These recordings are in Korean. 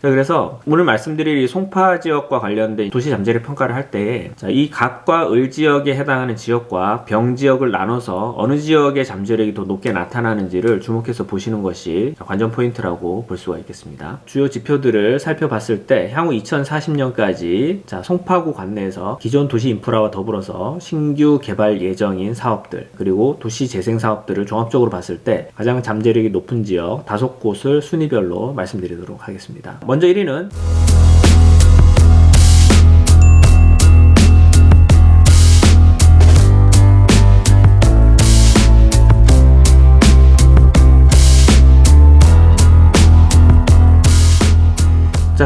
자, 그래서 오늘 말씀드릴 이 송파 지역과 관련된 도시 잠재력 평가를 할 때 이 갑과 을 지역에 해당하는 지역과 병 지역을 나눠서 어느 지역의 잠재력이 더 높게 나타나는지를 주목해서 보시는 것이 관전 포인트라고 볼 수가 있겠습니다. 주요 지표들을 살펴봤을 때 향후 2040년까지 송파구 관내에서 기존 도시 인프라와 더불어서 신규 개발 예정인 사업들 그리고 도시 재생 사업들을 종합적으로 봤을 때 가장 잠재력이 높은 지역 5곳을 순위별로 말씀드리도록 하겠습니다. 먼저 1위는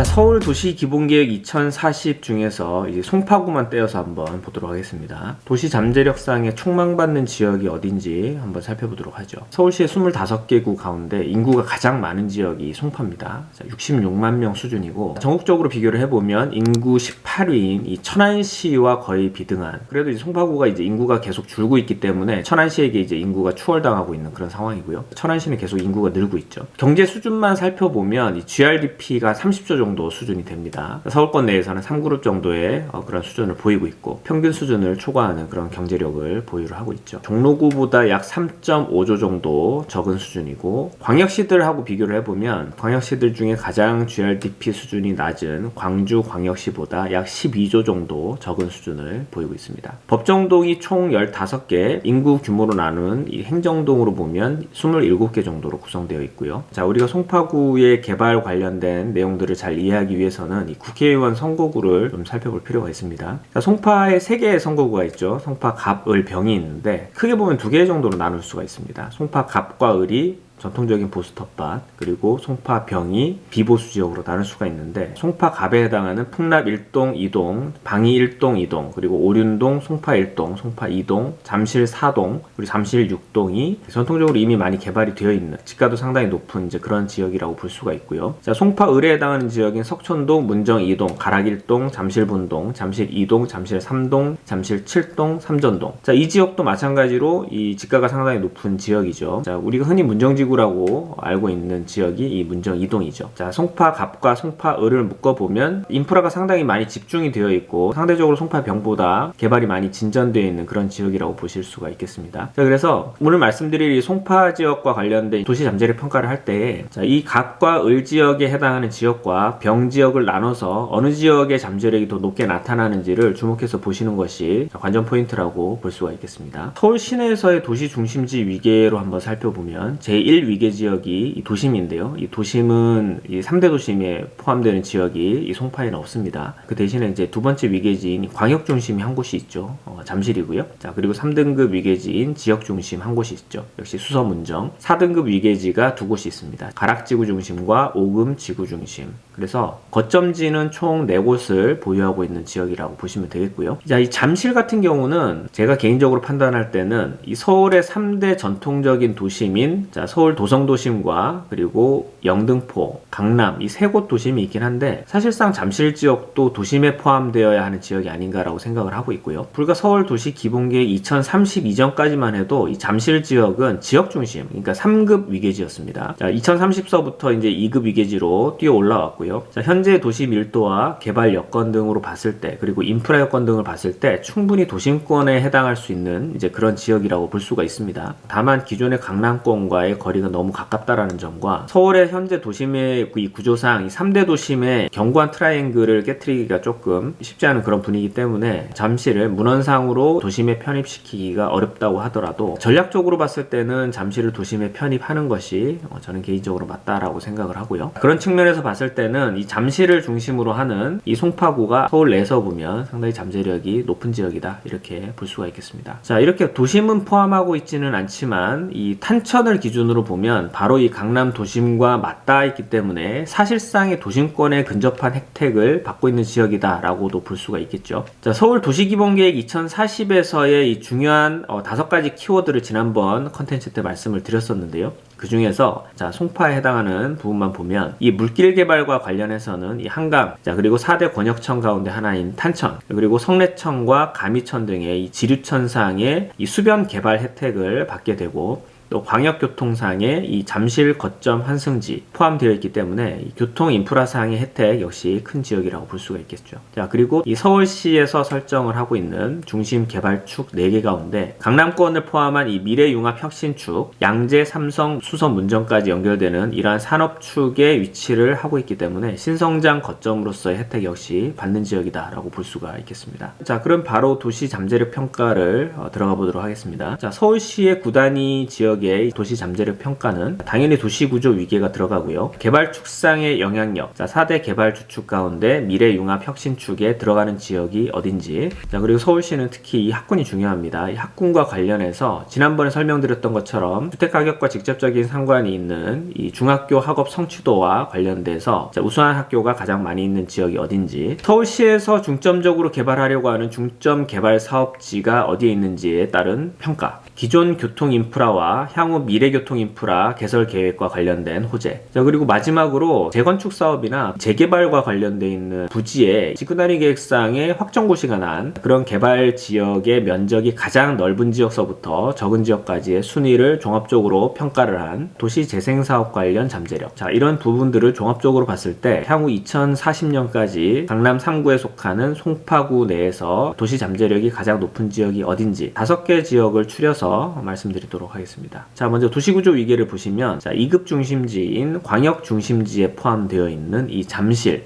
서울 도시 기본계획 2040 중에서 이제 송파구만 떼어서 한번 보도록 하겠습니다. 도시 잠재력상에 촉망받는 지역이 어딘지 한번 살펴보도록 하죠. 서울시의 25개 구 가운데 인구가 가장 많은 지역이 송파입니다. 66만 명 수준이고 전국적으로 비교를 해보면 인구 18위인 이 천안시와 거의 비등한, 그래도 이제 송파구가 이제 인구가 계속 줄고 있기 때문에 천안시에게 이제 인구가 추월당하고 있는 그런 상황이고요. 천안시는 계속 인구가 늘고 있죠. 경제 수준만 살펴보면 이 GRDP가 30조 정도 수준이 됩니다. 서울권 내에서는 3그룹 정도의 그런 수준을 보이고 있고 평균 수준을 초과하는 그런 경제력을 보유를 하고 있죠. 종로구보다 약 3.5조 정도 적은 수준이고 광역시들하고 비교를 해보면 광역시들 중에 가장 GRDP 수준이 낮은 광주광역시보다 약 12조 정도 적은 수준을 보이고 있습니다. 법정동이 총 15개, 인구 규모로 나눈 이 행정동으로 보면 27개 정도로 구성되어 있고요. 자, 우리가 송파구의 개발 관련된 내용들을 잘 이해하기 위해서는 이 국회의원 선거구를 좀 살펴볼 필요가 있습니다. 자, 송파에 3개의 선거구가 있죠. 송파 갑, 을, 병이 있는데 크게 보면 2개 정도로 나눌 수가 있습니다. 송파 갑과 을이 전통적인 보수 텃밭, 그리고 송파 병이 비보수 지역으로 나눌 수가 있는데 송파 갑에 해당하는 풍납 1동, 2동, 방이 1동, 2동, 그리고 오륜동, 송파 1동, 송파 2동, 잠실 4동, 그리고 잠실 6동이 전통적으로 이미 많이 개발이 되어 있는 지가도 상당히 높은 이제 그런 지역이라고 볼 수가 있고요. 자, 송파 을에 해당하는 지역인 석촌동, 문정 2동, 가락 1동, 잠실 분동, 잠실 2동, 잠실 3동, 잠실 7동, 삼전동. 자, 이 지역도 마찬가지로 이 지가가 상당히 높은 지역이죠. 자, 우리가 흔히 문정지구 라고 알고 있는 지역이 이 문정 2동이죠. 자, 송파 갑과 송파 을을 묶어보면 인프라가 상당히 많이 집중이 되어 있고 상대적으로 송파 병보다 개발이 많이 진전되어 있는 그런 지역이라고 보실 수가 있겠습니다. 자, 그래서 오늘 말씀드릴 이 송파 지역과 관련된 도시 잠재력 평가를 할 때 이 갑과 을 지역에 해당하는 지역과 병 지역을 나눠서 어느 지역의 잠재력이 더 높게 나타나는지를 주목해서 보시는 것이 관전 포인트라고 볼 수가 있겠습니다. 서울 시내에서의 도시 중심지 위계로 한번 살펴보면 제1 위계 지역이 이 도심인데요. 이 도심은 이 3대 도심에 포함되는 지역이 이 송파에는 없습니다. 그 대신에 이제 두 번째 위계지인 광역 중심이 한 곳이 있죠. 잠실이고요. 자, 그리고 3등급 위계지인 지역 중심 한 곳이 있죠. 역시 수서문정. 4등급 위계지가 두 곳이 있습니다. 가락지구 중심과 오금 지구 중심. 그래서 거점지는 총 4곳을 보유하고 있는 지역이라고 보시면 되겠고요. 자, 이 잠실 같은 경우는 제가 개인적으로 판단할 때는 이 서울의 3대 전통적인 도심인 서울 도성도심과 그리고 영등포, 강남 이 3곳 도심이 있긴 한데 사실상 잠실 지역도 도심에 포함되어야 하는 지역이 아닌가라고 생각을 하고 있고요. 불과 서울 도시 기본계획 2030 이전까지만 해도 이 잠실 지역은 지역 중심, 그러니까 3급 위계지였습니다. 자, 2030서부터 이제 2급 위계지로 뛰어 올라왔고요. 자, 현재 도시 밀도와 개발 여건 등으로 봤을 때, 그리고 인프라 여건 등을 봤을 때 충분히 도심권에 해당할 수 있는 이제 그런 지역이라고 볼 수가 있습니다. 다만 기존의 강남권과의 거리가 너무 가깝다라는 점과 서울의 현재 도심의 이 구조상 이 3대 도심의 견고한 트라이앵글을 깨트리기가 조금 쉽지 않은 그런 분위기 때문에 잠실을 문헌상으로 도심에 편입시키기가 어렵다고 하더라도 전략적으로 봤을 때는 잠실을 도심에 편입하는 것이 저는 개인적으로 맞다라고 생각을 하고요. 그런 측면에서 봤을 때는 이 잠실을 중심으로 하는 이 송파구가 서울 내에서 보면 상당히 잠재력이 높은 지역이다, 이렇게 볼 수가 있겠습니다. 자, 이렇게 도심은 포함하고 있지는 않지만 이 탄천을 기준으로 보면 바로 이 강남 도심과 맞닿아 있기 때문에 사실상의 도심권에 근접한 혜택을 받고 있는 지역이다 라고도 볼 수가 있겠죠. 자, 서울 도시기본계획 2040에서의 이 중요한 5가지 키워드를 지난번 컨텐츠 때 말씀을 드렸었는데요. 그 중에서 자, 송파에 해당하는 부분만 보면 이 물길 개발과 관련해서는 이 한강, 자, 그리고 4대 권역청 가운데 하나인 탄천, 그리고 성내천과 가미천 등의 이 지류천상의 이 수변 개발 혜택을 받게 되고, 또 광역교통상의 이 잠실 거점 환승지 포함되어 있기 때문에 이 교통 인프라상의 혜택 역시 큰 지역이라고 볼 수가 있겠죠. 자, 그리고 이 서울시에서 설정을 하고 있는 중심 개발축 4개 가운데 강남권을 포함한 이 미래융합혁신축, 양재, 삼성, 수서, 문정까지 연결되는 이러한 산업축에 위치를 하고 있기 때문에 신성장 거점으로서의 혜택 역시 받는 지역이다라고 볼 수가 있겠습니다. 자, 그럼 바로 도시 잠재력 평가를 들어가 보도록 하겠습니다. 자, 서울시의 9단위 지역의 도시 잠재력 평가는 당연히 도시구조 위계가 들어가고요. 개발축상의 영향력, 자, 4대 개발 주축 가운데 미래융합혁신축에 들어가는 지역이 어딘지, 자, 그리고 서울시는 특히 이 학군이 중요합니다. 이 학군과 관련해서 지난번에 설명드렸던 것처럼 주택가격과 직접적인 상관이 있는 이 중학교 학업 성취도와 관련돼서 우수한 학교가 가장 많이 있는 지역이 어딘지, 서울시에서 중점적으로 개발하려고 하는 중점 개발 사업지가 어디에 있는지에 따른 평가, 기존 교통 인프라와 향후 미래 교통 인프라 개설 계획과 관련된 호재, 자, 그리고 마지막으로 재건축 사업이나 재개발과 관련돼 있는 부지의 지구단위 계획상의 확정고시가 난 그런 개발 지역의 면적이 가장 넓은 지역서부터 적은 지역까지의 순위를 종합적으로 평가를 한 도시재생사업 관련 잠재력, 자, 이런 부분들을 종합적으로 봤을 때 향후 2040년까지 강남 3구에 속하는 송파구 내에서 도시 잠재력이 가장 높은 지역이 어딘지 5개 지역을 추려서 말씀드리도록 하겠습니다. 자, 먼저 도시구조 위계를 보시면, 자, 2급 중심지인 광역 중심지에 포함되어 있는 이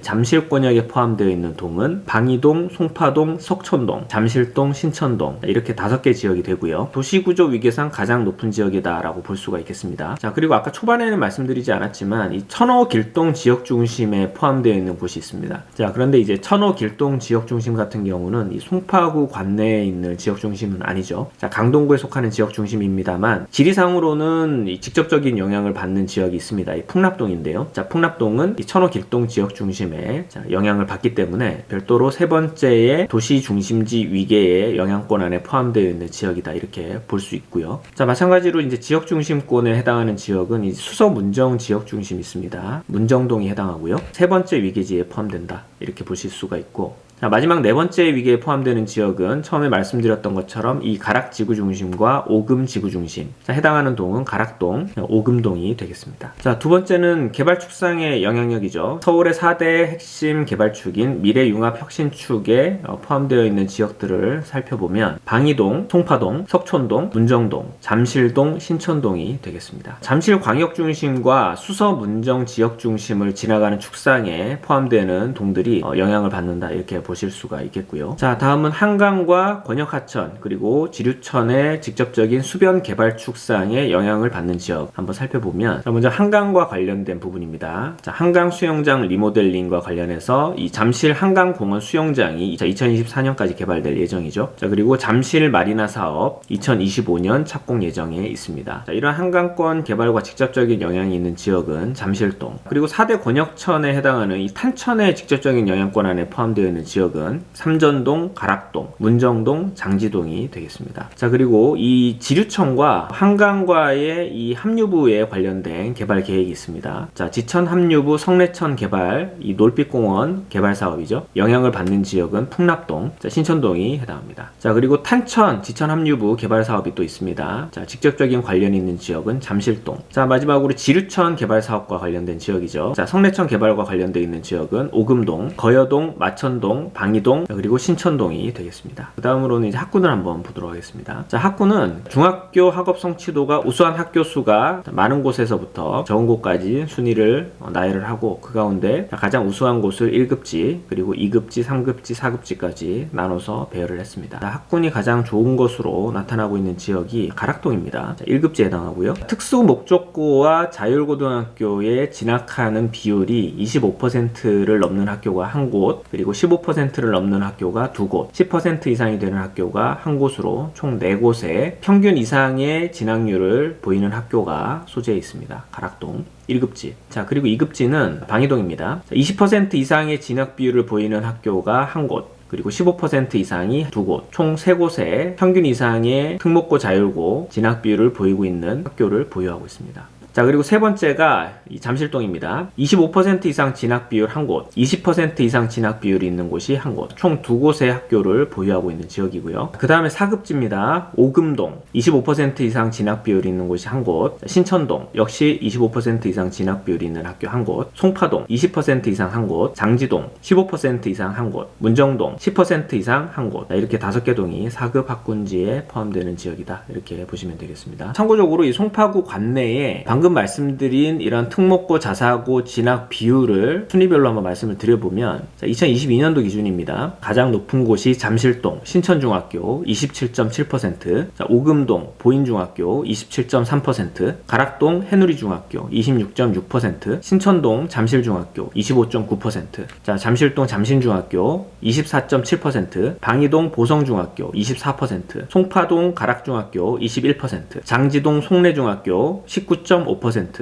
잠실권역에 포함되어 있는 동은 방이동, 송파동, 석촌동, 잠실동, 신천동, 이렇게 5개 지역이 되고요. 도시구조 위계상 가장 높은 지역이다라고 볼 수가 있겠습니다. 자, 그리고 아까 초반에는 말씀드리지 않았지만 이 천호 길동 지역 중심에 포함되어 있는 곳이 있습니다. 자, 그런데 이제 천호 길동 지역 중심 같은 경우는 이 송파구 관내에 있는 지역 중심은 아니죠. 자, 강동구에 속하는 지역 중심입니다만 지리상으로는 이 직접적인 영향을 받는 지역이 있습니다. 이 풍납동인데요. 자, 풍납동은 이 천호 길동 지역 중심에 영향을 받기 때문에 별도로 세 번째의 도시 중심지 위계의 영향권 안에 포함되어 있는 지역이다, 이렇게 볼 수 있고요. 자, 마찬가지로 이제 지역 중심권에 해당하는 지역은 이 수서 문정 지역 중심이 있습니다. 문정동이 해당하고요. 세 번째 위계지에 포함된다, 이렇게 보실 수가 있고, 자, 마지막 4번째 위계에 포함되는 지역은 처음에 말씀드렸던 것처럼 이 가락 지구 중심과 오금 지구 중심, 자, 해당하는 동은 가락동, 오금동이 되겠습니다. 자, 두 번째는 개발축상의 영향력이죠. 서울의 4대 핵심 개발축인 미래융합혁신축에 포함되어 있는 지역들을 살펴보면 방이동, 송파동, 석촌동, 문정동, 잠실동, 신천동이 되겠습니다. 잠실광역중심과 수서 문정 지역 중심을 지나가는 축상에 포함되는 동들이 영향을 받는다, 이렇게 보실 수가 있겠고요. 자, 다음은 한강과 권역하천 그리고 지류천의 직접적인 수변 개발 축상에 영향을 받는 지역 한번 살펴보면, 자, 먼저 한강과 관련된 부분입니다. 자, 한강 수영장 리모델링과 관련해서 이 잠실 한강공원 수영장이 2024년까지 개발될 예정이죠. 자, 그리고 잠실 마리나 사업 2025년 착공 예정에 있습니다. 자, 이런 한강권 개발과 직접적인 영향이 있는 지역은 잠실동, 그리고 4대 권역천에 해당하는 이 탄천의 직접적인 영향권 안에 포함되어 있는 지역은 삼전동, 가락동, 문정동, 장지동이 되겠습니다. 자, 그리고 이 지류천과 한강과의 이 합류부에 관련된 개발 계획이 있습니다. 자, 지천 합류부 성내천 개발, 이 놀빛공원 개발 사업이죠. 영향을 받는 지역은 풍납동, 자, 신천동이 해당합니다. 자, 그리고 탄천, 지천 합류부 개발 사업이 또 있습니다. 자, 직접적인 관련이 있는 지역은 잠실동. 자, 마지막으로 지류천 개발 사업과 관련된 지역이죠. 자, 성내천 개발과 관련되어 있는 지역은 오금동, 거여동, 마천동, 방이동, 그리고 신천동이 되겠습니다. 그 다음으로는 이제 학군을 한번 보도록 하겠습니다. 자, 학군은 중학교 학업 성취도가 우수한 학교 수가 많은 곳에서부터 적은 곳까지 순위를 나열을 하고, 그 가운데 가장 우수한 곳을 1급지, 그리고 2급지, 3급지, 4급지까지 나눠서 배열을 했습니다. 자, 학군이 가장 좋은 것으로 나타나고 있는 지역이 가락동입니다. 자, 1급지에 해당하고요. 특수 목적고와 자율고등학교에 진학하는 비율이 25%를 넘는 학교가 한 곳, 그리고 15%를 넘는 학교가 2곳, 10% 이상이 되는 학교가 한 곳으로 총 4곳에 평균 이상의 진학률을 보이는 학교가 소재에 있습니다. 가락동 1급지. 자, 그리고 2급지는 방이동입니다. 20% 이상의 진학 비율을 보이는 학교가 한 곳, 그리고 15% 이상이 2곳, 총 3곳에 평균 이상의 특목고 자율고 진학 비율을 보이고 있는 학교를 보유하고 있습니다. 자, 그리고 세 번째가 이 잠실동입니다. 25% 이상 진학 비율 한 곳, 20% 이상 진학 비율이 있는 곳이 한 곳, 총 두 곳의 학교를 보유하고 있는 지역이고요. 그 다음에 4급지입니다. 오금동 25% 이상 진학 비율이 있는 곳이 한 곳, 신천동 역시 25% 이상 진학 비율이 있는 학교 한 곳, 송파동 20% 이상 한 곳, 장지동 15% 이상 한 곳, 문정동 10% 이상 한 곳. 이렇게 5개 동이 4급 학군지에 포함되는 지역이다, 이렇게 보시면 되겠습니다. 참고적으로 이 송파구 관내에 방금 말씀드린 이런 특목고, 자사고 진학 비율을 순위별로 한번 말씀을 드려보면, 2022년도 기준입니다. 가장 높은 곳이 잠실동 신천중학교 27.7%, 오금동 보인중학교 27.3%, 가락동 해누리중학교 26.6%, 신천동 잠실중학교 25.9%, 잠실동 잠신중학교 24.7%, 방이동 보성중학교 24%, 송파동 가락중학교 21%, 장지동 송내중학교 19.5%,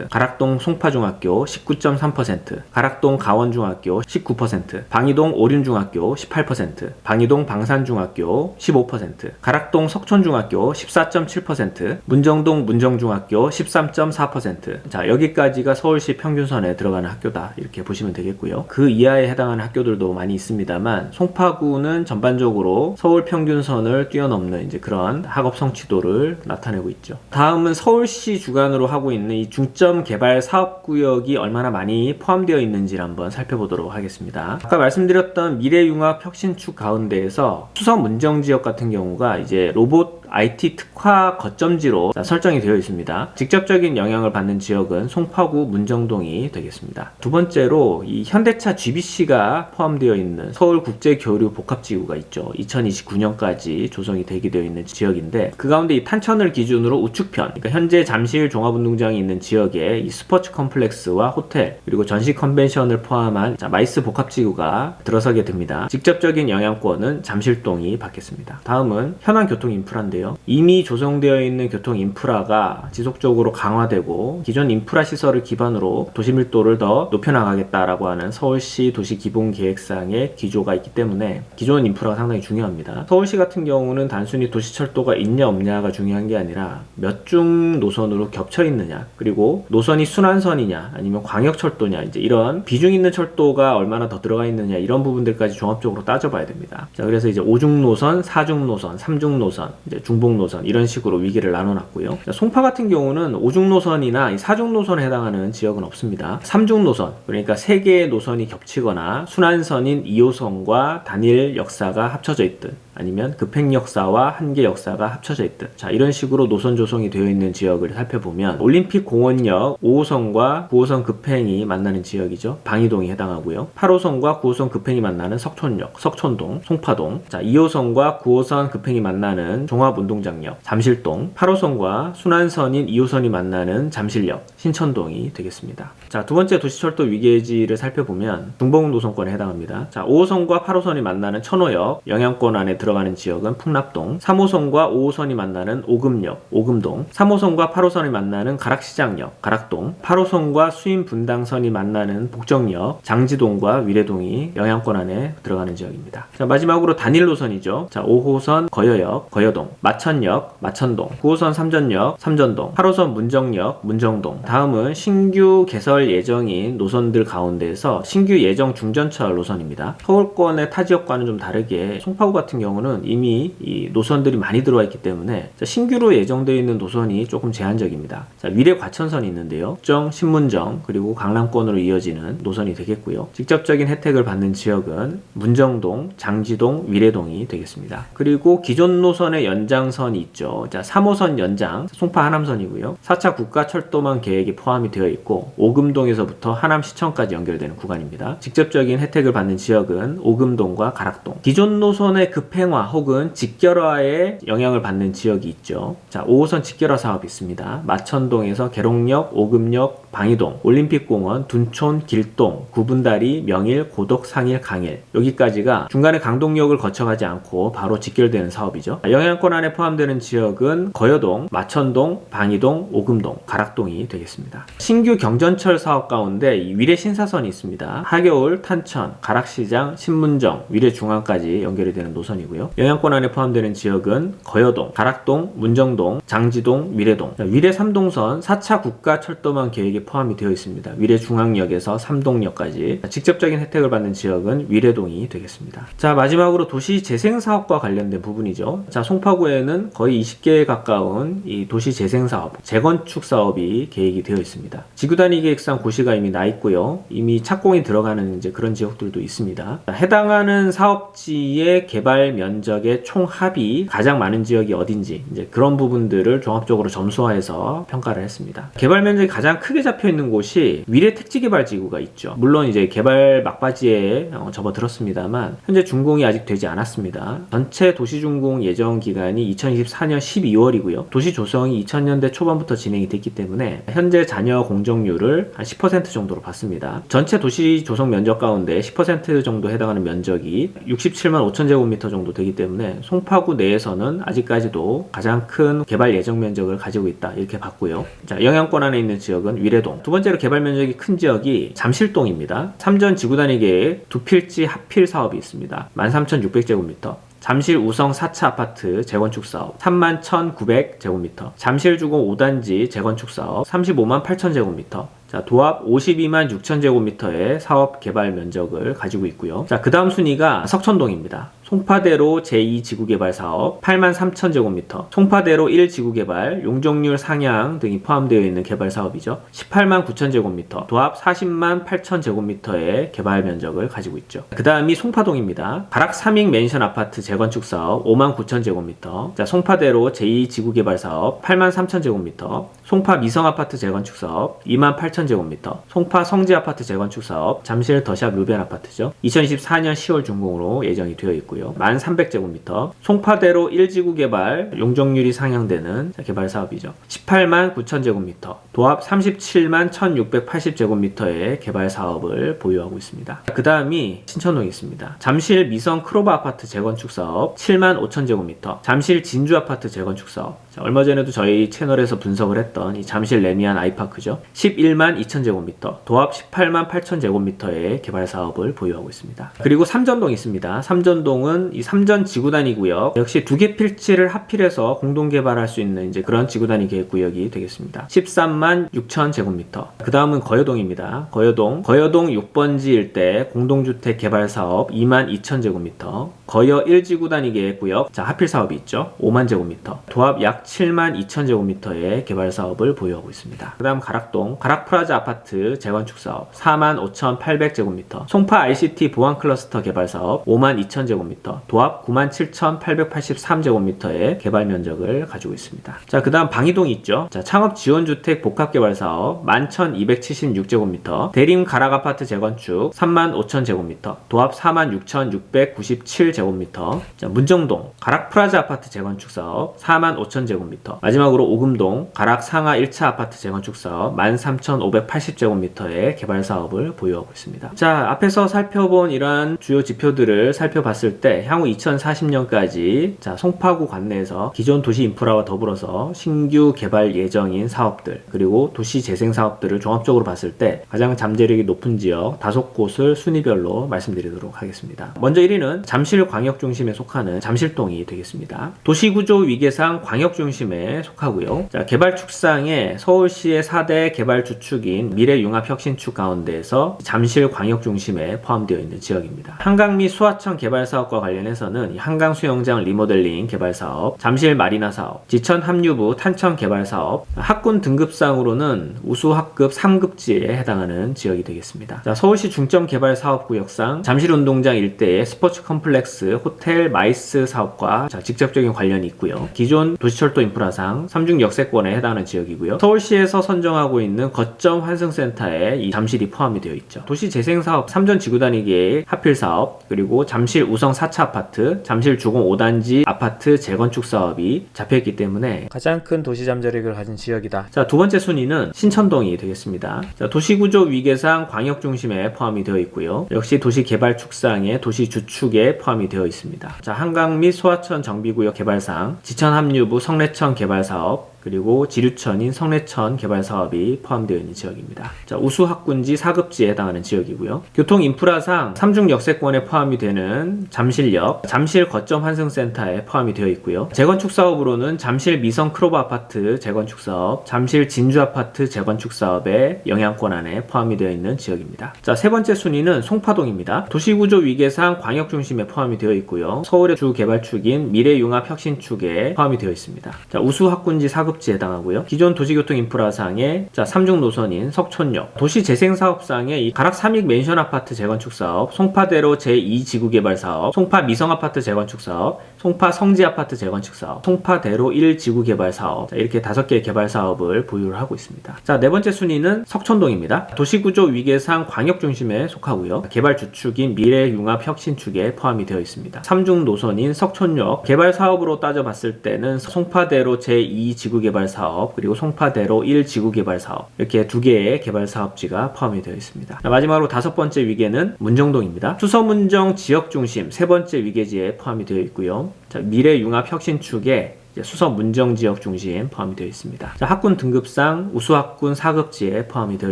가락동 송파중학교 19.3%, 가락동 가원중학교 19%, 방이동 오륜중학교 18%, 방이동 방산중학교 15%, 가락동 석촌중학교 14.7%, 문정동 문정중학교 13.4%. 자, 여기까지가 서울시 평균선에 들어가는 학교다, 이렇게 보시면 되겠고요. 그 이하에 해당하는 학교들도 많이 있습니다만, 송파구는 전반적으로 서울 평균선을 뛰어넘는 이제 그런 학업 성취도를 나타내고 있죠. 다음은 서울시 주관으로 하고 있는 이 중점 개발 사업구역이 얼마나 많이 포함되어 있는지를 한번 살펴보도록 하겠습니다. 아까 말씀드렸던 미래융합 혁신축 가운데에서 수서 문정 지역 같은 경우가 이제 로봇 IT 특화 거점지로 설정이 되어 있습니다. 직접적인 영향을 받는 지역은 송파구 문정동이 되겠습니다. 두 번째로 이 현대차 GBC가 포함되어 있는 서울국제교류복합지구가 있죠. 2029년까지 조성이 대기되어 있는 지역인데, 그 가운데 이 탄천을 기준으로 우측편, 그러니까 현재 잠실 종합운동장이 있는 지역에 이 스포츠 컴플렉스와 호텔, 그리고 전시 컨벤션을 포함한 마이스 복합지구가 들어서게 됩니다. 직접적인 영향권은 잠실동이 받겠습니다. 다음은 현안 교통 인프라인데요. 이미 조성되어 있는 교통 인프라가 지속적으로 강화되고 기존 인프라 시설을 기반으로 도시 밀도를 더 높여나가겠다라고 하는 서울시 도시기본계획상의 기조가 있기 때문에 기존 인프라가 상당히 중요합니다. 서울시 같은 경우는 단순히 도시철도가 있냐 없냐가 중요한 게 아니라 몇 중 노선으로 겹쳐 있느냐, 그리고 노선이 순환선이냐 아니면 광역철도냐, 이제 이런 비중 있는 철도가 얼마나 더 들어가 있느냐, 이런 부분들까지 종합적으로 따져봐야 됩니다. 자, 그래서 이제 5중 노선, 4중 노선, 3중 노선, 이제 중복 노선, 이런 식으로 위계를 나눠놨고요. 송파 같은 경우는 5중 노선이나 4중 노선에 해당하는 지역은 없습니다. 3중 노선, 그러니까 3개의 노선이 겹치거나 순환선인 2호선과 단일 역사가 합쳐져 있든, 아니면 급행 역사와 한계 역사가 합쳐져 있든, 자, 이런 식으로 노선 조성이 되어 있는 지역을 살펴보면 올림픽 공원역 5호선과 9호선 급행이 만나는 지역이죠. 방이동이 해당하고요. 8호선과 9호선 급행이 만나는 석촌역, 석촌동, 송파동, 자, 2호선과 9호선 급행이 만나는 종합운동장역, 잠실동, 8호선과 순환선인 2호선이 만나는 잠실역, 신천동이 되겠습니다. 자, 두 번째 도시철도 위계지를 살펴보면 중복 노선권에 해당합니다. 자, 5호선과 8호선이 만나는 천호역 영향권 안에 들어가는 지역은 풍납동, 3호선과 5호선이 만나는 오금역, 오금동, 3호선과 8호선이 만나는 가락시장역, 가락동, 8호선과 수인분당선이 만나는 복정역, 장지동과 위례동이 영향권 안에 들어가는 지역입니다. 자, 마지막으로 단일 노선이죠. 자, 5호선 거여역, 거여동, 마천역, 마천동, 9호선 삼전역, 삼전동, 8호선 문정역, 문정동. 다음은 신규 개설 예정인 노선들 가운데에서 신규 예정 중전철 노선입니다. 서울권의 타 지역과는 좀 다르게 송파구 같은 경우는 이미 이 노선들이 많이 들어와 있기 때문에 신규로 예정되어 있는 노선이 조금 제한적입니다. 자, 위례 과천선이 있는데요. 정, 신문정, 그리고 강남권으로 이어지는 노선이 되겠고요. 직접적인 혜택을 받는 지역은 문정동, 장지동, 위례동이 되겠습니다. 그리고 기존 노선의 연장선이 있죠. 자, 3호선 연장, 송파 하남선이고요. 4차 국가철도망 계획이 포함이 되어 있고 오금동에서부터 하남시청까지 연결되는 구간입니다. 직접적인 혜택을 받는 지역은 오금동과 가락동. 기존 노선의 급행화 혹은 직결화에 영향을 받는 지역이 있죠. 자, 5호선 직결화 사업이 있습니다. 마천동에서 계룡역, 오금역, 방이동, 올림픽공원, 둔촌, 길동, 구분다리, 명일, 고덕, 상일, 강일 여기까지가 중간에 강동역을 거쳐가지 않고 바로 직결되는 사업이죠. 영향권 안에 포함되는 지역은 거여동, 마천동, 방이동, 오금동, 가락동이 되겠습니다. 신규 경전철 사업 가운데 이 위례 신사선이 있습니다. 하겨울, 탄천, 가락시장, 신문정, 위례중앙까지 연결이 되는 노선이고요. 영향권 안에 포함되는 지역은 거여동, 가락동, 문정동, 장지동, 위례동, 위례 3동선 4차 국가철도망 계획에 포함이 되어 있습니다. 위례중앙역에서 삼동역까지 직접적인 혜택을 받는 지역은 위례동이 되겠습니다. 자, 마지막으로 도시재생사업과 관련된 부분이죠. 자, 송파구에는 거의 20개에 가까운 이 도시재생사업, 재건축 사업이 계획이 되어 있습니다. 지구단위 계획상 고시가 이미 나 있고요. 이미 착공이 들어가는 이제 그런 지역들도 있습니다. 자, 해당하는 사업지의 개발 면적의 총 합이 가장 많은 지역이 어딘지 이제 그런 부분들을 종합적으로 점수화해서 평가를 했습니다. 개발 면적이 가장 크게 잡혀 있는 곳이 위례 택지개발지구가 있죠. 물론 이제 개발 막바지에 접어들었습니다만 현재 준공이 아직 되지 않았습니다. 전체 도시준공 예정 기간이 2024년 12월이고요. 도시 조성이 2000년대 초반부터 진행이 됐기 때문에 현재 잔여 공정률을 한 10% 정도로 봤습니다. 전체 도시 조성 면적 가운데 10% 정도 해당하는 면적이 67만 5천 제곱미터 정도 되기 때문에 송파구 내에서는 아직까지도 가장 큰 개발 예정 면적을 가지고 있다 이렇게 봤고요. 자, 영향권 안에 있는 지역은 위례동. 두 번째로 개발 면적이 큰 지역이 잠실동입니다. 삼전 지구단위 계획 두 필지 합필 사업이 있습니다. 13,600제곱미터. 잠실 우성 4차 아파트 재건축 사업 31,900제곱미터, 잠실 주공 5단지 재건축 사업 35만 8천제곱미터, 자, 도합 52만 6천제곱미터의 사업 개발 면적을 가지고 있고요. 자, 그 다음 순위가 석천동입니다. 송파대로 제2지구개발 사업 8만 3천제곱미터, 송파대로 1지구개발, 용적률 상향 등이 포함되어 있는 개발 사업이죠. 18만 9천제곱미터, 도합 40만 8천제곱미터의 개발 면적을 가지고 있죠. 그 다음이 송파동입니다. 가락 3익 맨션 아파트 재건축 사업 5만 9천제곱미터, 자, 송파대로 제2지구개발 사업 8만 3천제곱미터, 송파 미성 아파트 재건축 사업 2만 8천제곱미터, 송파 성지 아파트 재건축 사업, 잠실 더샵 루벤 아파트죠. 2024년 10월 준공으로 예정이 되어 있고요. 1300제곱미터, 송파대로 1지구 개발, 용적률이 상향되는 개발 사업이죠. 18만 9천제곱미터, 도합 37만 1680제곱미터의 개발 사업을 보유하고 있습니다. 그 다음이 신천동이 있습니다. 잠실 미성 크로바 아파트 재건축 사업 7만 5천제곱미터, 잠실 진주 아파트 재건축 사업, 자, 얼마 전에도 저희 채널에서 분석을 했던 이 잠실 레미안 아이파크죠. 11만 2천제곱미터, 도합 18만 8천제곱미터의 개발 사업을 보유하고 있습니다. 그리고 삼전동이 있습니다. 삼전동은 이 삼전 지구단위구역, 역시 두 개 필지를 합필해서 공동 개발할 수 있는 이제 그런 지구단위 계획구역이 되겠습니다. 13만 6천 제곱미터. 그 다음은 거여동입니다. 거여동 6번지 일대 공동주택 개발 사업 2만 2천 제곱미터. 거여 1지구단위 계획구역, 자, 합필 사업이 있죠. 5만 제곱미터. 도합 약 7만 2천 제곱미터의 개발 사업을 보유하고 있습니다. 그 다음 가락동, 가락프라자 아파트 재건축 사업 4만 5,800제곱미터. 송파 ICT 보안 클러스터 개발 사업 5만 2천 제곱미터. 도합 9만 7,883제곱미터의 개발 면적을 가지고 있습니다. 자, 그 다음 방이동이 있죠. 자, 창업 지원주택 복합개발 사업 11,276제곱미터. 대림 가락 아파트 재건축 3만 5천 제곱미터. 도합 4만 6,697제곱미터. 자, 문정동 가락 프라자 아파트 재건축 사업 4만 5천 제곱미터. 마지막으로 오금동 가락 상하 1차 아파트 재건축 사업 13,580제곱미터의 개발 사업을 보유하고 있습니다. 자, 앞에서 살펴본 이러한 주요 지표들을 살펴봤을 때 향후 2040년까지 자, 송파구 관내에서 기존 도시 인프라와 더불어서 신규 개발 예정인 사업들 그리고 도시 재생 사업들을 종합적으로 봤을 때 가장 잠재력이 높은 지역 5곳을 순위별로 말씀드리도록 하겠습니다. 먼저 1위는 잠실광역중심에 속하는 잠실동이 되겠습니다. 도시구조 위계상 광역중심에 속하고요. 자, 개발 축상에 서울시의 4대 개발 주축인 미래융합혁신축 가운데에서 잠실광역중심에 포함되어 있는 지역입니다. 한강 및 수하천 개발 사업과 관련해서는 한강 수영장 리모델링 개발 사업, 잠실 마리나 사업, 지천 합류부 탄천 개발 사업, 학군 등급상으로는 우수 학급 3급지에 해당하는 지역이 되겠습니다. 자, 서울시 중점 개발 사업 구역상 잠실 운동장 일대의 스포츠 컴플렉스, 호텔, 마이스 사업과 자, 직접적인 관련이 있고요. 기존 도시철도 인프라상 3중 역세권에 해당하는 지역이고요. 서울시에서 선정하고 있는 거점 환승센터에 이 잠실이 포함이 되어 있죠. 도시재생사업 3전 지구단위 계획 합필 사업, 그리고 잠실 우성 4차 아파트, 잠실 주공 5단지 아파트 재건축 사업이 잡혀있기 때문에 가장 큰 도시 잠재력을 가진 지역이다. 자, 두 번째 순위는 신천동이 되겠습니다. 자, 도시구조 위계상 광역 중심에 포함이 되어 있고요. 역시 도시 개발 축상의 도시 주축에 포함이 되어 있습니다. 자, 한강 및 소하천 정비구역 개발상, 지천 합류부 성내천 개발 사업, 그리고 지류천인 성내천 개발 사업이 포함되어 있는 지역입니다. 자, 우수학군지 4급지에 해당하는 지역이고요. 교통 인프라상 삼중 역세권에 포함이 되는 잠실역, 잠실 거점 환승센터에 포함이 되어 있고요. 재건축 사업으로는 잠실 미성 크로버 아파트 재건축 사업, 잠실 진주 아파트 재건축 사업의 영향권 안에 포함이 되어 있는 지역입니다. 자, 세 번째 순위는 송파동입니다. 도시구조 위계상 광역 중심에 포함이 되어 있고요. 서울의 주 개발축인 미래융합혁신축에 포함이 되어 있습니다. 자, 우수학군지 4급 지에 해당하고요. 기존 도시교통 인프라상의 3중 노선인 석촌역, 도시재생사업상의 이 가락 삼익 맨션 아파트 재건축 사업, 송파대로 제2지구 개발 사업, 송파 미성 아파트 재건축 사업, 송파 성지 아파트 재건축 사업, 송파대로 1지구 개발 사업, 자, 이렇게 5개의 개발 사업을 보유를 하고 있습니다. 자, 네 번째 순위는 석촌동입니다. 도시구조 위계상 광역 중심에 속하고요. 개발 주축인 미래융합혁신축에 포함이 되어 있습니다. 3중 노선인 석촌역 개발 사업으로 따져봤을 때는 송파대로 제2지구 개발 사업, 그리고 송파대로 1지구 개발 사업, 이렇게 2개의 개발 사업지가 포함이 되어 있습니다. 자, 마지막으로 5번째 위계는 문정동입니다. 수서문정 지역 중심 3번째 위계지에 포함이 되어 있고요. 자, 미래융합혁신축에 수서 문정 지역 중심 포함이 되어 있습니다. 자, 학군 등급상 우수학군 4급지에 포함이 되어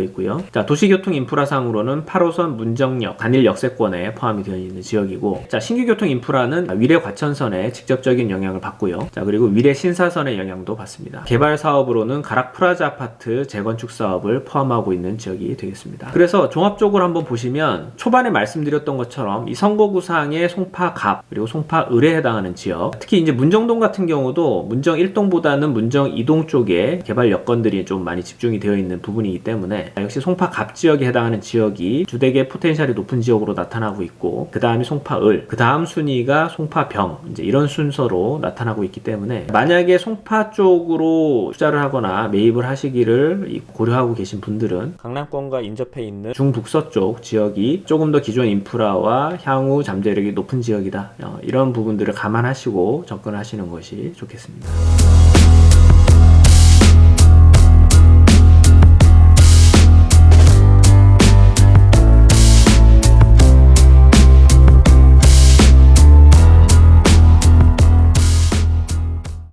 있고요. 자, 도시교통 인프라상으로는 8호선 문정역 단일 역세권에 포함이 되어 있는 지역이고, 자, 신규교통 인프라는 위례 과천선에 직접적인 영향을 받고요. 자, 그리고 위례 신사선의 영향도 받습니다. 개발 사업으로는 가락 프라자 아파트 재건축 사업을 포함하고 있는 지역이 되겠습니다. 그래서 종합적으로 한번 보시면 초반에 말씀드렸던 것처럼 이 선거구상의 송파갑 그리고 송파을에 해당하는 지역, 특히 이제 문정동 같은 경우도 문정 1동보다는 문정 2동 쪽에 개발 여건들이 좀 많이 집중이 되어 있는 부분이기 때문에 역시 송파갑 지역에 해당하는 지역이 주택의 포텐셜이 높은 지역으로 나타나고 있고, 그 다음이 송파을, 그 다음 순위가 송파병, 이제 이런 순서로 나타나고 있기 때문에 만약에 송파 쪽으로 투자를 하거나 매입을 하시기를 고려하고 계신 분들은 강남권과 인접해 있는 중북서쪽 지역이 조금 더 기존 인프라와 향후 잠재력이 높은 지역이다, 이런 부분들을 감안하시고 접근하시는 것이 좋겠습니다.